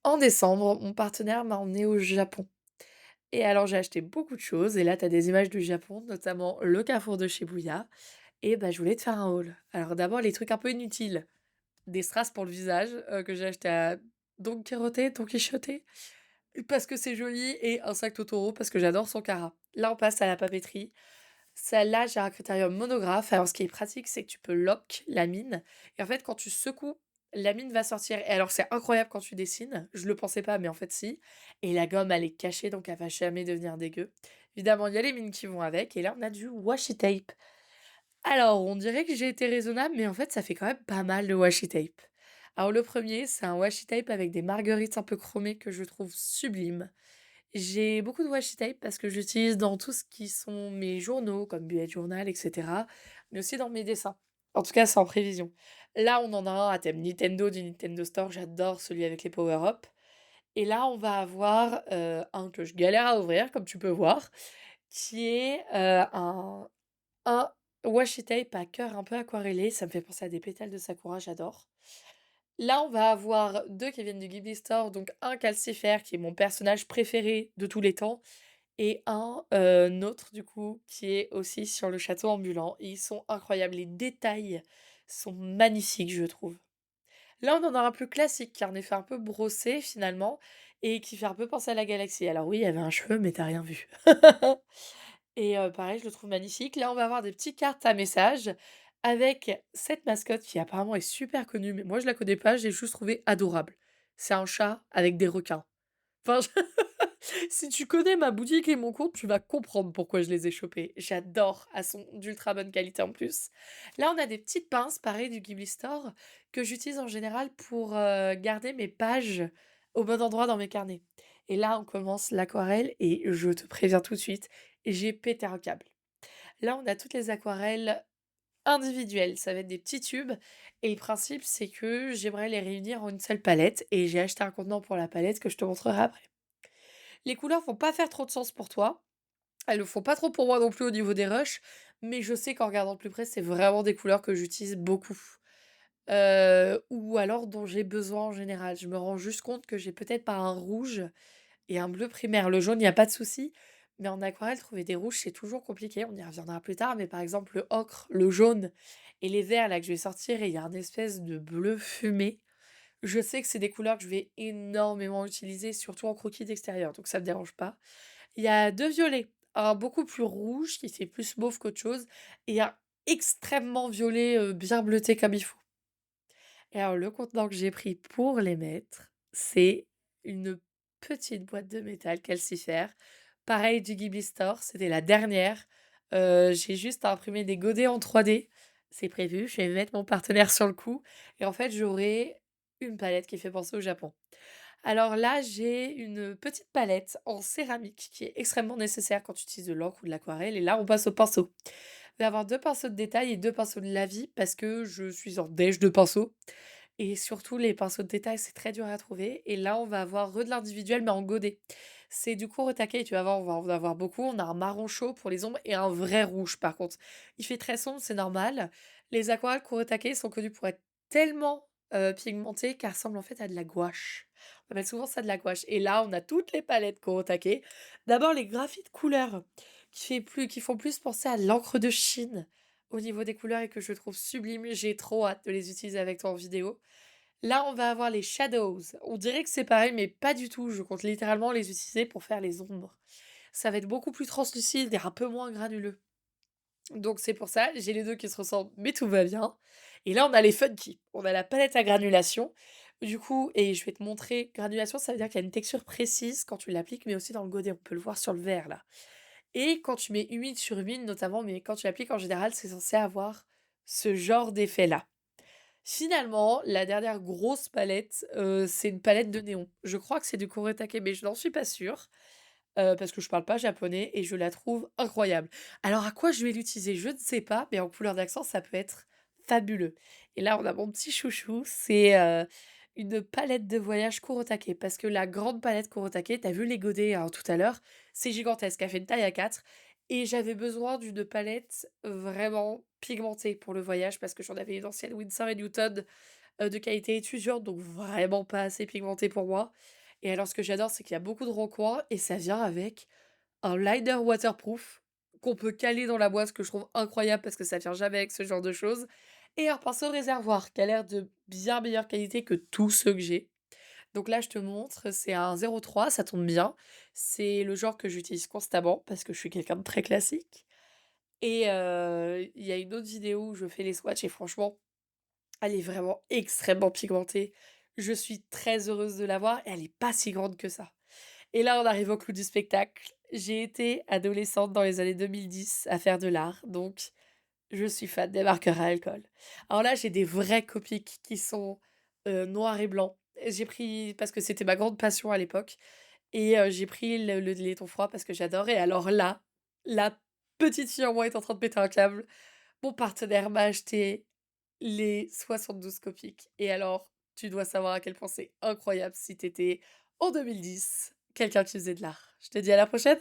En décembre, mon partenaire m'a emmenée au Japon et alors j'ai acheté beaucoup de choses et là tu as des images du Japon, notamment le carrefour de Shibuya et bah, je voulais te faire un haul. Alors d'abord les trucs un peu inutiles, des strass pour le visage, que j'ai acheté à Don Quichotte, parce que c'est joli et un sac Totoro parce que j'adore son Kara. Là on passe à la papeterie. Celle-là, j'ai un critérium monographe. Alors, ce qui est pratique, c'est que tu peux lock la mine. Et en fait, quand tu secoues, la mine va sortir. Et alors, c'est incroyable quand tu dessines. Je le pensais pas, mais en fait, si. Et la gomme, elle est cachée, donc elle va jamais devenir dégueu. Évidemment, il y a les mines qui vont avec. Et là, on a du washi tape. Alors, on dirait que j'ai été raisonnable, mais en fait, ça fait quand même pas mal de washi tape. Alors, le premier, c'est un washi tape avec des marguerites un peu chromées que je trouve sublimes. J'ai beaucoup de washi tape parce que j'utilise dans tout ce qui sont mes journaux, comme bullet journal, et cetera, mais aussi dans mes dessins. En tout cas, c'est en prévision. Là, on en a un à thème Nintendo du Nintendo Store, j'adore celui avec les power-up. Et là, on va avoir un que je galère à ouvrir, comme tu peux voir, qui est un washi tape à cœur un peu aquarellé. Ça me fait penser à des pétales de sakura, j'adore. Là, on va avoir 2 qui viennent du Ghibli Store, donc un calcifère qui est mon personnage préféré de tous les temps et un, autre du coup qui est aussi sur le château ambulant et ils sont incroyables. Les détails sont magnifiques, je trouve. Là, on en a un plus classique qui a un effet un peu brossé finalement et qui fait un peu penser à la galaxie. Alors oui, il y avait un cheveu, mais tu rien vu. Et pareil, je le trouve magnifique. Là, on va avoir des petites cartes à messages avec cette mascotte qui apparemment est super connue, mais moi je la connais pas, j'ai juste trouvé adorable. C'est un chat avec des requins. Enfin, si tu connais ma boutique et mon compte, tu vas comprendre pourquoi je les ai chopés. J'adore, elles sont d'ultra bonne qualité en plus. Là, on a des petites pinces, pareil du Ghibli Store, que j'utilise en général pour garder mes pages au bon endroit dans mes carnets. Et là, on commence l'aquarelle et je te préviens tout de suite, j'ai pété un câble. Là, on a toutes les aquarelles individuelles, ça va être des petits tubes et le principe, c'est que j'aimerais les réunir en une seule palette et j'ai acheté un contenant pour la palette que je te montrerai après. Les couleurs vont pas faire trop de sens pour toi. Elles le font pas trop pour moi non plus au niveau des rushs, mais je sais qu'en regardant de plus près, c'est vraiment des couleurs que j'utilise beaucoup. Ou alors dont j'ai besoin en général. Je me rends juste compte que j'ai peut-être pas un rouge et un bleu primaire. Le jaune, il y a pas de souci, mais en aquarelle, trouver des rouges, c'est toujours compliqué. On y reviendra plus tard, mais par exemple, le ocre, le jaune et les verts là que je vais sortir et il y a un espèce de bleu fumé. Je sais que c'est des couleurs que je vais énormément utiliser, surtout en croquis d'extérieur, donc ça me dérange pas. Il y a 2 violets, un beaucoup plus rouge qui fait plus mauve qu'autre chose et un extrêmement violet, bien bleuté comme il faut. Et alors le contenant que j'ai pris pour les mettre, c'est une petite boîte de métal calcifère, pareil du Ghibli Store, c'était la dernière. J'ai juste à imprimer des godets en 3D, c'est prévu, je vais mettre mon partenaire sur le coup et en fait, j'aurai une palette qui fait penser au Japon. Alors là, j'ai une petite palette en céramique qui est extrêmement nécessaire quand tu utilises de l'encre ou de l'aquarelle et là, on passe au pinceau. Je vais avoir 2 pinceaux de détail et 2 pinceaux de lavis parce que je suis en déj de pinceaux et surtout les pinceaux de détail, c'est très dur à trouver et là, on va avoir de l'individuel mais en godet. C'est du court taquet, tu vas voir, on va en avoir beaucoup. On a un marron chaud pour les ombres et un vrai rouge par contre. Il fait très sombre, c'est normal. Les aquarelles court taquet sont connues pour être tellement, pigmentées qu'elles ressemblent en fait à de la gouache. On appelle souvent ça de la gouache et là, on a toutes les palettes court taquet. D'abord les graphites couleurs qui font plus penser à l'encre de Chine au niveau des couleurs et que je trouve sublimes. J'ai trop hâte de les utiliser avec toi en vidéo. Là, on va avoir les shadows. On dirait que c'est pareil, mais pas du tout. Je compte littéralement les utiliser pour faire les ombres. Ça va être beaucoup plus translucide et un peu moins granuleux. Donc c'est pour ça, j'ai les 2 qui se ressemblent, mais tout va bien. Et là, on a les funky. On a la palette à granulation. Du coup, et je vais te montrer, granulation, ça veut dire qu'il y a une texture précise quand tu l'appliques, mais aussi dans le godet. On peut le voir sur le verre là. Et quand tu mets humide sur humide notamment, mais quand tu l'appliques en général, c'est censé avoir ce genre d'effet-là. Finalement, la dernière grosse palette, c'est une palette de néon. Je crois que c'est du Kuretake, mais je n'en suis pas sûre, parce que je parle pas japonais et je la trouve incroyable. Alors à quoi je vais l'utiliser? Je ne sais pas, mais en couleur d'accent, ça peut être fabuleux. Et là, on a mon petit chouchou, c'est, une palette de voyage Kuretake, parce que la grande palette Kuretake, tu vu les godets, hein, tout à l'heure, c'est gigantesque, elle fait une taille A4 et j'avais besoin d'une palette vraiment pigmentée pour le voyage parce que j'en avais une ancienne Winsor& Newton, de qualité étudiante, donc vraiment pas assez pigmenté pour moi. Et alors ce que j'adore, c'est qu'il y a beaucoup de recoins et ça vient avec un liner waterproof qu'on peut caler dans la boîte, ce que je trouve incroyable parce que ça vient jamais avec ce genre de choses, et un pinceau réservoir qui a l'air de bien meilleure qualité que tous ceux que j'ai. Donc là, je te montre, c'est un 03, ça tombe bien. C'est le genre que j'utilise constamment parce que je suis quelqu'un de très classique. Et il y a une autre vidéo où je fais les swatchs et franchement, elle est vraiment extrêmement pigmentée. Je suis très heureuse de l'avoir et elle est pas si grande que ça. Et là, on arrive au clou du spectacle. J'ai été adolescente dans les années 2010 à faire de l'art, donc je suis fan des marqueurs à alcool. Alors là, j'ai des vrais Copics qui sont, noirs et blancs. J'ai pris parce que c'était ma grande passion à l'époque et j'ai pris le laiton froid parce que j'adore et alors là, la petite fille en moi est en train de péter un câble. Mon partenaire m'a acheté les 72 Copics et alors, tu dois savoir à quel point c'est incroyable si tu étais en 2010, quelqu'un qui faisait de l'art. Je te dis à la prochaine.